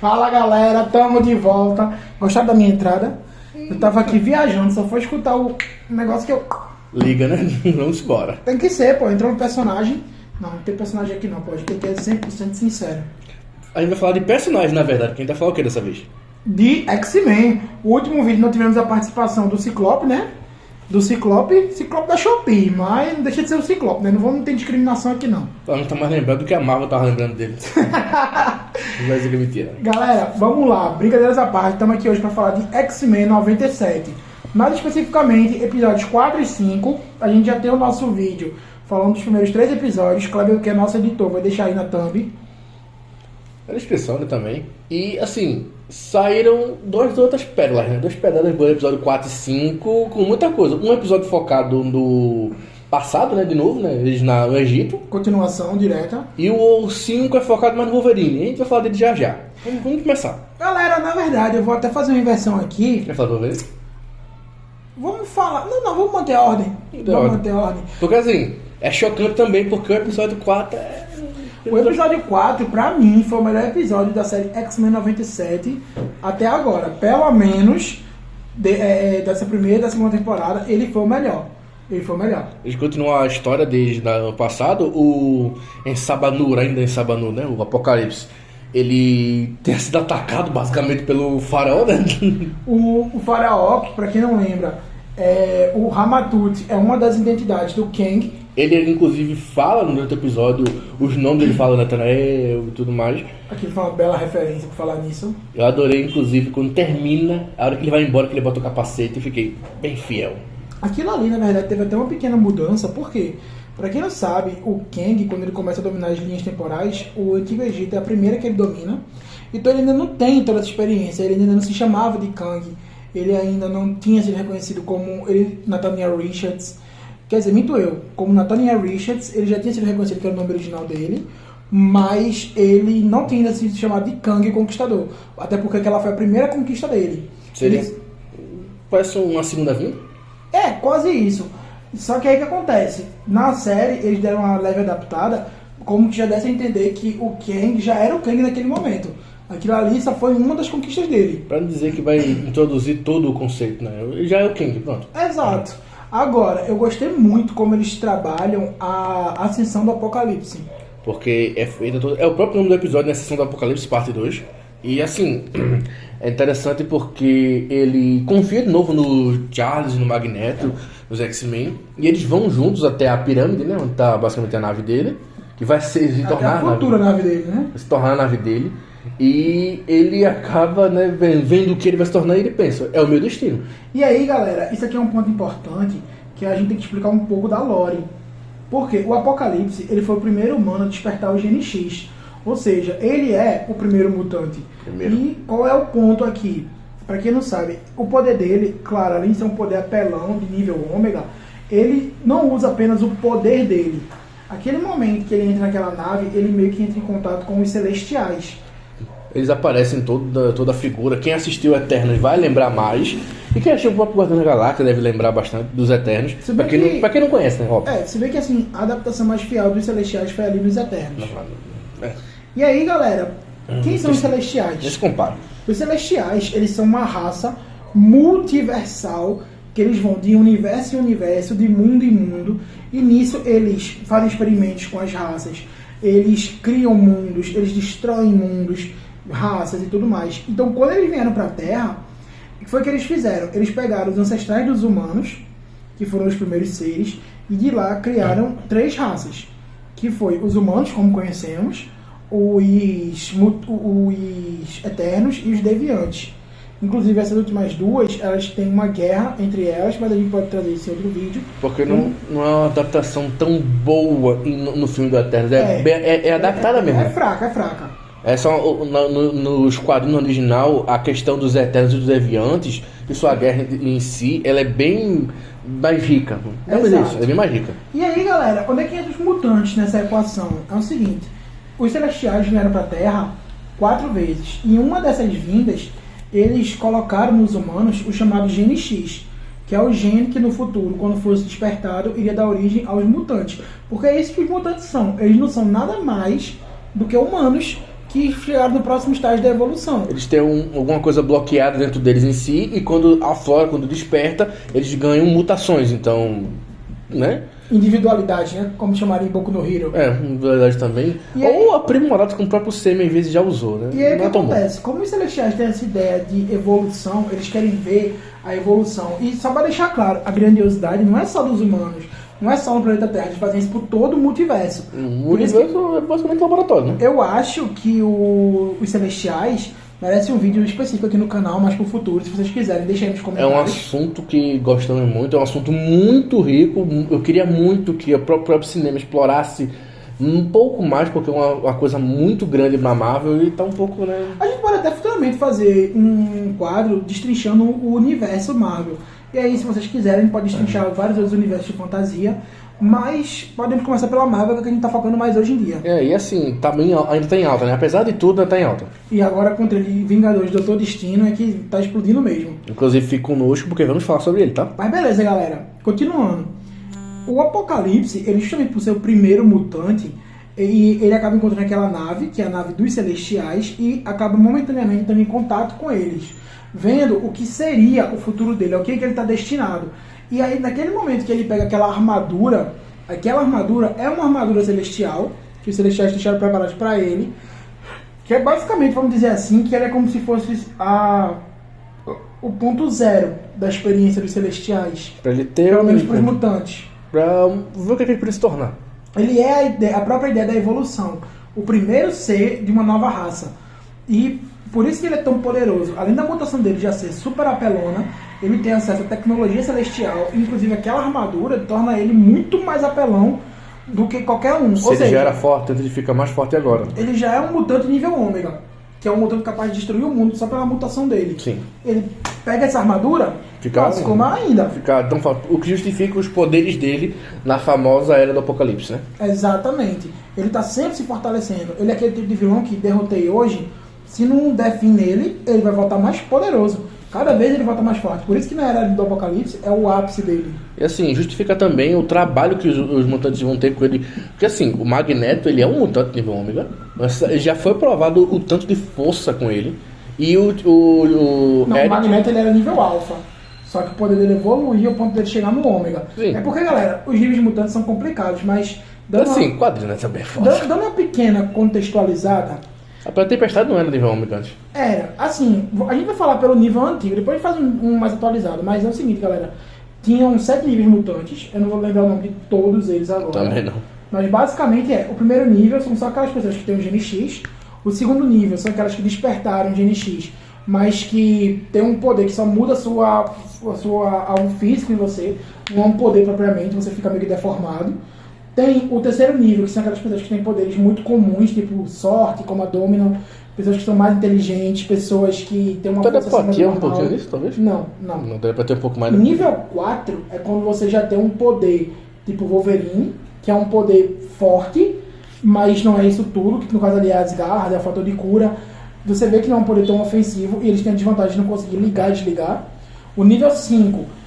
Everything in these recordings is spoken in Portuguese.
Fala galera, tamo de volta. Gostaram da minha entrada? Eu tava aqui viajando, só foi escutar o negócio que eu... Liga, né? Vamos embora. Tem que ser, pô, entrou um personagem. Não tem personagem aqui não, pô, a gente tem que ser 100% sincero. A gente vai falar de personagem, na verdade. Quem tá falando o que dessa vez? De X-Men. O último vídeo nós tivemos a participação do Ciclope, né? Do Ciclope da Shopee, mas não deixa de ser o Ciclope, né? Não vamos ter discriminação aqui não. Ela não tá mais lembrando do que a Marvel tava lembrando dele. Não vai dizer que é mentira. Galera, vamos lá, brincadeiras à parte, estamos aqui hoje para falar de X-Men 97. Mais especificamente, episódios 4 e 5. A gente já tem o nosso vídeo falando dos primeiros 3 episódios. Cláudio, que é nosso editor, vai deixar aí na thumb. Na descrição, né, também. E, assim, saíram duas outras pérolas, né? 2 pérolas boas, episódio 4 e 5, com muita coisa. Um episódio focado no passado, né, de novo, né? Eles no Egito. Continuação direta. E o 5 é focado mais no Wolverine. E a gente vai falar dele já já. Vamos começar. Galera, na verdade, eu vou até fazer uma inversão aqui. Quer falar do Wolverine? Vamos falar... Não, vamos manter a ordem. Vamos manter a ordem. Porque, assim, é chocante também, porque o episódio 4 é... O episódio 4, pra mim, foi o melhor episódio da série X-Men 97 até agora. Pelo menos dessa primeira e da segunda temporada, ele foi o melhor. Eles continuam a história desde o passado. O Ensabanu, ainda Ensabanu, né? O Apocalipse. Ele tem sido atacado basicamente pelo faraó, né? O faraó, que pra quem não lembra, o Ramatut é uma das identidades do Kang. Ele inclusive fala no outro episódio os nomes dele, fala Nathanael e tudo mais. Aqui foi uma bela referência pra falar nisso. Eu adorei, inclusive, quando termina, a hora que ele vai embora, que ele bota o capacete, eu fiquei bem fiel. Aquilo ali, na verdade, teve até uma pequena mudança, porque, pra quem não sabe, o Kang, quando ele começa a dominar as linhas temporais, o Antigo Egito é a primeira que ele domina, então ele ainda não tem toda essa experiência, ele ainda não se chamava de Kang, ele ainda não tinha sido reconhecido como Nathaniel Richards. Quer dizer, minto eu, como Nathaniel Richards, ele já tinha sido reconhecido que era o nome original dele, mas ele não tinha ainda sido chamado de Kang Conquistador, até porque aquela foi a primeira conquista dele. Seria... Parece uma segunda vinda? É, quase isso. Só que aí o que acontece? Na série, eles deram uma leve adaptada, como que já desse a entender que o Kang já era o Kang naquele momento. Aquilo ali só foi uma das conquistas dele. Pra não dizer que vai introduzir todo o conceito, né? Ele já é o Kang, pronto. Exato. Agora, eu gostei muito como eles trabalham a ascensão do Apocalipse. Porque é o próprio nome do episódio, né? Ascensão do Apocalipse, parte 2. E assim, é interessante porque ele confia de novo no Charles, no Magneto, nos X-Men. E eles vão juntos até a pirâmide, né? Onde tá basicamente a nave dele. Que vai se tornar a futura nave dele, né? Vai se tornar a nave dele. E ele acaba, né, vendo o que ele vai se tornar e ele pensa, é o meu destino. E aí, galera, isso aqui é um ponto importante que a gente tem que explicar um pouco da lore. Porque o Apocalipse, ele foi o primeiro humano a despertar o Gene X. Ou seja, ele é o primeiro mutante. E qual é o ponto aqui? Pra quem não sabe, o poder dele, claro, além de ser um poder apelão de nível ômega, ele não usa apenas o poder dele. Aquele momento que ele entra naquela nave, ele meio que entra em contato com os Celestiais. Eles aparecem em toda a figura. Quem assistiu Eternos vai lembrar mais. E quem assistiu o próprio Guardião da Galáxia deve lembrar bastante dos Eternos. Pra quem não conhece, né? Óbvio. Se vê que assim, a adaptação mais fiel dos Celestiais foi ali nos Eternos. E aí, galera, quem são os Celestiais? Eles comparam. Os Celestiais, eles são uma raça multiversal, que eles vão de universo em universo, de mundo em mundo. E nisso eles fazem experimentos com as raças. Eles criam mundos, eles destroem mundos, raças e tudo mais. Então, quando eles vieram para a Terra, o que foi que eles fizeram? Eles pegaram os ancestrais dos humanos, que foram os primeiros seres, e de lá criaram 3 raças, que foi os humanos, como conhecemos, os Eternos e os Deviantes. Inclusive, essas últimas 2, elas têm uma guerra entre elas, mas a gente pode trazer isso em outro vídeo. Porque não é uma adaptação tão boa no filme do Eternos. É adaptada mesmo. É fraca. É só nos quadrinhos original, a questão dos Eternos e dos Deviantes e sua guerra em si, ela é bem mais rica. É bem mais rica. E aí, galera, onde é que entra os mutantes nessa equação? É o seguinte, os Celestiais vieram para a Terra 4 vezes. Em uma dessas vindas, eles colocaram nos humanos o chamado Gene X, que é o gene que no futuro, quando fosse despertado, iria dar origem aos mutantes. Porque é isso que os mutantes são. Eles não são nada mais do que humanos que chegaram no próximo estágio da evolução. Eles têm alguma coisa bloqueada dentro deles em si, e quando aflora, quando desperta, eles ganham mutações, então, né? Individualidade, né? Como chamaria em Boku no Hero. Individualidade também. E ou aprimorado com o próprio Semi, às vezes já usou, né? E aí o que Não é tão bom. acontece? Como os Celestiais têm essa ideia de evolução, eles querem ver a evolução. E só para deixar claro, a grandiosidade não é só dos humanos, não é só no planeta Terra, eles fazem isso por todo o multiverso. O universo é basicamente um laboratório, né? Eu acho que os Celestiais merecem um vídeo específico aqui no canal, mas pro futuro, se vocês quiserem, deixem aí nos É comentários. um assunto que gostamos muito, é um assunto muito rico. Eu queria muito que o próprio cinema explorasse um pouco mais, porque é uma coisa muito grande pra Marvel e tá um pouco, né? A gente pode até futuramente fazer um quadro destrinchando o universo Marvel. E aí, se vocês quiserem, a gente pode destrinchar vários outros universos de fantasia, mas podemos começar pela Marvel, que a gente tá focando mais hoje em dia. E assim, tá bem, ainda tá em alta, né? Apesar de tudo, ainda tá em alta. E agora com o trailer de Vingadores Doutor Destino é que tá explodindo mesmo. Inclusive, fique conosco, porque vamos falar sobre ele, tá? Mas beleza, galera. Continuando. O Apocalipse, ele justamente por ser o primeiro mutante, ele acaba encontrando aquela nave, que é a nave dos Celestiais, e acaba momentaneamente entrando em contato com eles, vendo o que seria o futuro dele, ao que ele está destinado. E aí, naquele momento que ele pega aquela armadura é uma armadura celestial, que os Celestiais deixaram preparados para ele, que é basicamente, vamos dizer assim, que ela é como se fosse o ponto zero da experiência dos Celestiais. Pra ele ter Pelo menos para os mutantes. Pra ver o que ele poderia se tornar. Ele é a própria ideia da evolução. O primeiro ser de uma nova raça. E por isso que ele é tão poderoso. Além da mutação dele já ser super apelona, ele tem acesso à tecnologia celestial. Inclusive aquela armadura torna ele muito mais apelão do que qualquer um. Se ele já era forte, ele fica mais forte agora. Ele já é um mutante nível ômega, que é um mutante capaz de destruir o mundo só pela mutação dele. Sim. Ele pega essa armadura, se coma ainda. Fica tão forte. O que justifica os poderes dele na famosa Era do Apocalipse, né? Exatamente. Ele tá sempre se fortalecendo. Ele é aquele tipo de vilão que derrotei hoje. Se não der fim nele, ele vai voltar mais poderoso. Cada vez ele volta mais forte. Por isso que na Era do Apocalipse é o ápice dele. E assim, justifica também o trabalho que os mutantes vão ter com ele. Porque assim, o Magneto, ele é um mutante nível ômega. Mas já foi provado o tanto de força com ele. E Não, o Magneto ele era nível alfa. Só que o poder dele evoluiu ao ponto dele chegar no ômega. Sim. É porque, galera, os níveis de mutantes são complicados, mas... Assim, quadrinho, né? Também é forte. Dando uma pequena contextualizada... A Tempestade não era nível ômega antes. Era, assim, a gente vai falar pelo nível antigo, depois faz um mais atualizado, mas é o seguinte, galera. Tinham 7 níveis mutantes, eu não vou lembrar o nome de todos eles agora. Também não. Mas basicamente o primeiro nível são só aquelas pessoas que têm o gene X, o segundo nível são aquelas que despertaram o gene X, mas que tem um poder que só muda algo físico em você, não é um poder propriamente, você fica meio que deformado. Tem o terceiro nível, que são aquelas pessoas que têm poderes muito comuns, tipo sorte, como a Dominant, pessoas que são mais inteligentes, pessoas que têm uma força acima do normal. Um pouquinho disso, talvez? Não. Não deve ter um pouco mais. Nível 4 é quando você já tem um poder tipo Wolverine, que é um poder forte, mas não é isso tudo, que no caso ali é as garras, é o fator de cura. Você vê que não é um poder tão ofensivo e eles têm a desvantagem de não conseguir ligar e desligar. O nível 5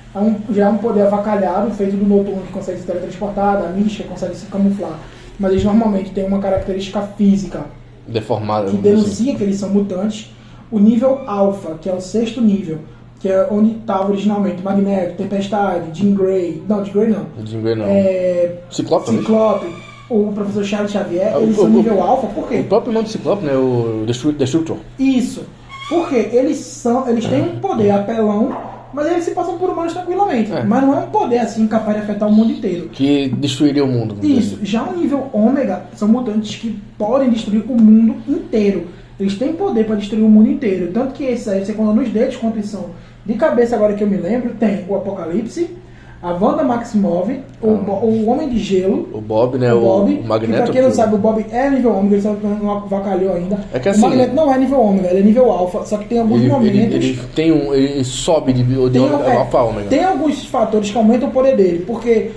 já é um poder avacalhado, feito do Noturno, que consegue se teletransportar, da Mística, consegue se camuflar. Mas eles normalmente têm uma característica física deformada, que denuncia que eles são mutantes. O nível Alpha, que é o 6º nível, que é onde estava originalmente Magneto, Tempestade, Jean Grey. Não, Jean Grey não. Jean Grey não. Ciclope, o professor Charles Xavier, eles são nível Alpha, por quê? O próprio nome do Ciclope, né? O Destructor. Isso. Porque eles têm um poder apelão, mas eles se passam por humanos tranquilamente. Mas não é um poder assim capaz de afetar o mundo inteiro. Que destruiria o mundo. Isso. Já o nível ômega são mutantes que podem destruir o mundo inteiro. Eles têm poder para destruir o mundo inteiro. Tanto que esses aí, você conta nos dedos quantos são. De cabeça agora que eu me lembro, tem o Apocalipse, a Wanda Maximoff, o Homem de Gelo, o Bob, né? O Magneto. Que pra quem não sabe, o Bob é nível ômega, ele só não avacalhou ainda. É que assim, o Magneto não é nível ômega, ele é nível alfa, só que tem alguns momentos. Ele sobe de alfa ômega. Tem alguns fatores que aumentam o poder dele, porque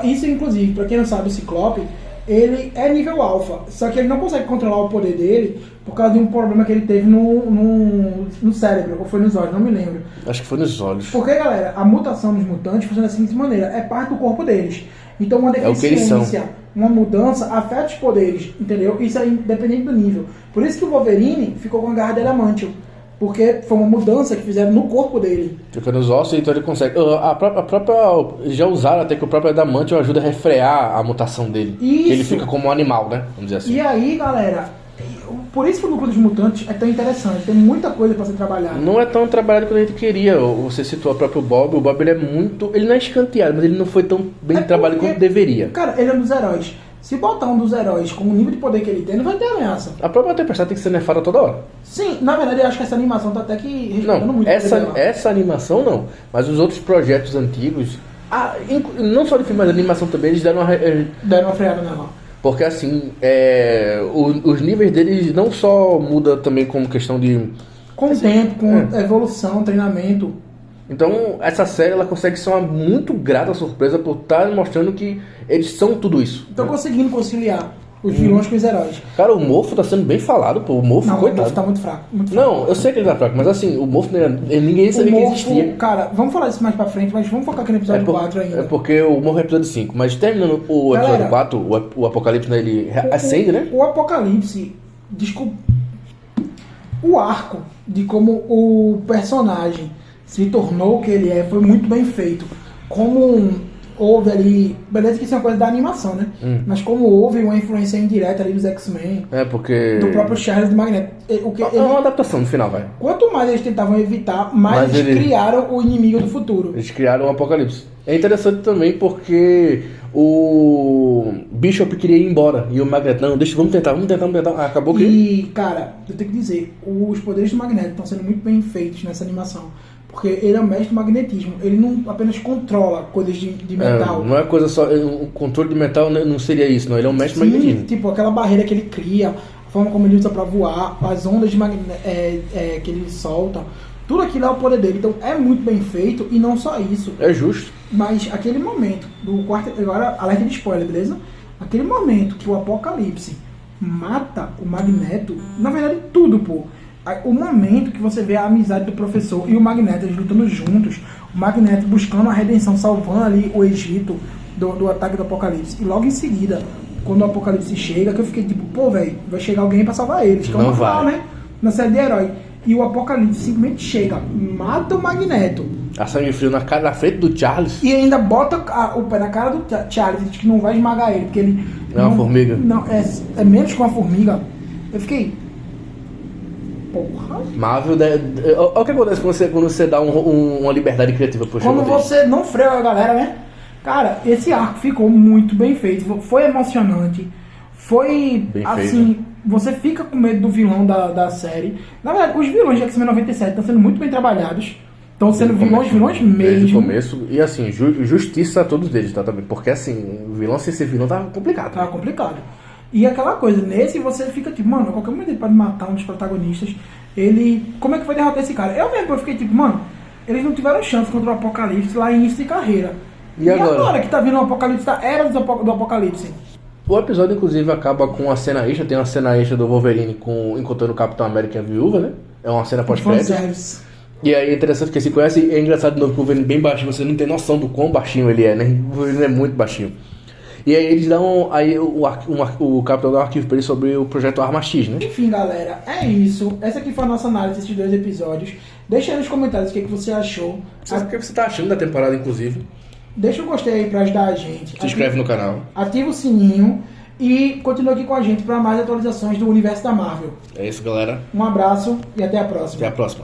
isso, inclusive, pra quem não sabe, o Ciclope, ele é nível alfa, só que ele não consegue controlar o poder dele por causa de um problema que ele teve no cérebro, ou foi nos olhos, não me lembro. Acho que foi nos olhos. Porque, galera, a mutação dos mutantes funciona da seguinte maneira, é parte do corpo deles. Então uma deficiência uma mudança afeta os poderes, entendeu? Isso é independente do nível. Por isso que o Wolverine ficou com a garra de Adamantium. Porque foi uma mudança que fizeram no corpo dele. Fica nos ossos, então ele consegue. A própria. Já usaram até que o próprio Adamantium ajuda a refrear a mutação dele. Isso. Que ele fica como um animal, né? Vamos dizer assim. E aí, galera, por isso que o núcleo dos mutantes é tão interessante. Tem muita coisa pra ser trabalhada. Não é tão trabalhado quanto a gente queria. Você citou o próprio Bob. O Bob ele é muito. Ele não é escanteado, mas ele não foi tão bem trabalhado quanto deveria. Cara, ele é um dos heróis. Se botar um dos heróis com o nível de poder que ele tem, não vai ter ameaça. A própria Tempestade tem que ser nerfada toda hora. Sim, na verdade eu acho que essa animação tá até que respeitando Não, muito. essa animação não. Mas os outros projetos antigos, não só de filme, mas a animação também, eles deram deram uma freada nela. Porque assim, os níveis deles não só muda também como questão de... Com o tempo, com evolução, treinamento. Então, essa série ela consegue ser uma muito grata surpresa por estar mostrando que eles são tudo isso. Estão conseguindo conciliar os vilões com os heróis. Cara, o Mofo tá sendo bem falado, pô. O Mofo, Não, coitado. o Mofo tá muito fraco. Muito fraco. Não, eu sei que ele tá fraco, mas assim, o Mofo, ninguém sabia que existia. Cara, vamos falar disso mais pra frente, mas vamos focar aqui no episódio 4 ainda. É porque o Mofo é episódio 5, mas terminando o episódio 4, o Apocalipse, né, ele acende, né? O Apocalipse, desculpa, o arco de como o personagem se tornou o que ele é foi muito bem feito. Como houve ali, beleza que isso é uma coisa da animação, né? Mas como houve uma influência indireta ali dos X-Men, porque... do próprio Charles do Magneto. É uma adaptação no final, vai. Quanto mais eles tentavam evitar, mais eles criaram o inimigo do futuro. Eles criaram o Apocalipse. É interessante também porque o Bishop queria ir embora e o Magneto, não, vamos tentar. Acabou que... E, cara, eu tenho que dizer, os poderes do Magneto estão sendo muito bem feitos nessa animação. Porque ele é o mestre do magnetismo. Ele não apenas controla coisas de metal. Não é coisa só... O controle de metal não seria isso, não. Ele é um mestre do magnetismo. Tipo, aquela barreira que ele cria, a forma como ele usa pra voar, as ondas de que ele solta. Tudo aquilo é o poder dele. Então é muito bem feito. E não só isso. É justo. Mas aquele momento do quarto... Agora, alerta de spoiler, beleza? Aquele momento que o Apocalipse mata o Magneto... Na verdade, tudo, pô. O momento que você vê a amizade do professor e o Magneto, eles lutando juntos, o Magneto buscando a redenção, salvando ali o Egito do ataque do Apocalipse. E logo em seguida, quando o Apocalipse chega, que eu fiquei tipo, pô, velho, vai chegar alguém pra salvar eles. Que é uma final, né? Na série de herói. E o Apocalipse simplesmente chega, mata o Magneto. A sangue frio na frente do Charles. E ainda bota o pé na cara do Charles, diz que não vai esmagar ele, porque ele... É uma formiga. Não, é menos que uma formiga. Eu fiquei... Porra. Marvel, olha o que acontece quando você dá uma liberdade criativa pro Quando você não freia a galera, né? Cara, esse arco ficou muito bem feito. Foi emocionante. Foi bem assim. Feito. Você fica com medo do vilão da série. Na verdade, os vilões de X-Men 97 estão sendo muito bem trabalhados. Estão sendo vilões mesmo. Desde o começo. E assim, justiça a todos eles, tá? Também. Porque assim, o vilão sem ser vilão tava complicado. Tava complicado. E aquela coisa, nesse você fica tipo, mano, a qualquer momento ele pode matar um dos protagonistas. Como é que vai derrotar esse cara? Eu fiquei tipo, mano, eles não tiveram chance contra o Apocalipse lá em início de carreira. E agora que tá vindo o Apocalipse, da era do Apocalipse? O episódio, inclusive, acaba com uma cena extra. Tem uma cena extra do Wolverine encontrando o Capitão América e a Viúva, né? É uma cena pós-crédito. E aí é interessante que se conhece, é engraçado de novo que o Wolverine é bem baixinho, você não tem noção do quão baixinho ele é, né? O Wolverine é muito baixinho. E aí eles dão o Capitão dá um arquivo pra ele sobre o projeto Arma X, né? Enfim, galera, é isso. Essa aqui foi a nossa análise desses 2 episódios. Deixa aí nos comentários o que você achou. O que você tá achando da temporada, inclusive? Deixa um gostei aí pra ajudar a gente. Se inscreve no canal. Ativa o sininho e continua aqui com a gente para mais atualizações do universo da Marvel. É isso, galera. Um abraço e até a próxima. Até a próxima.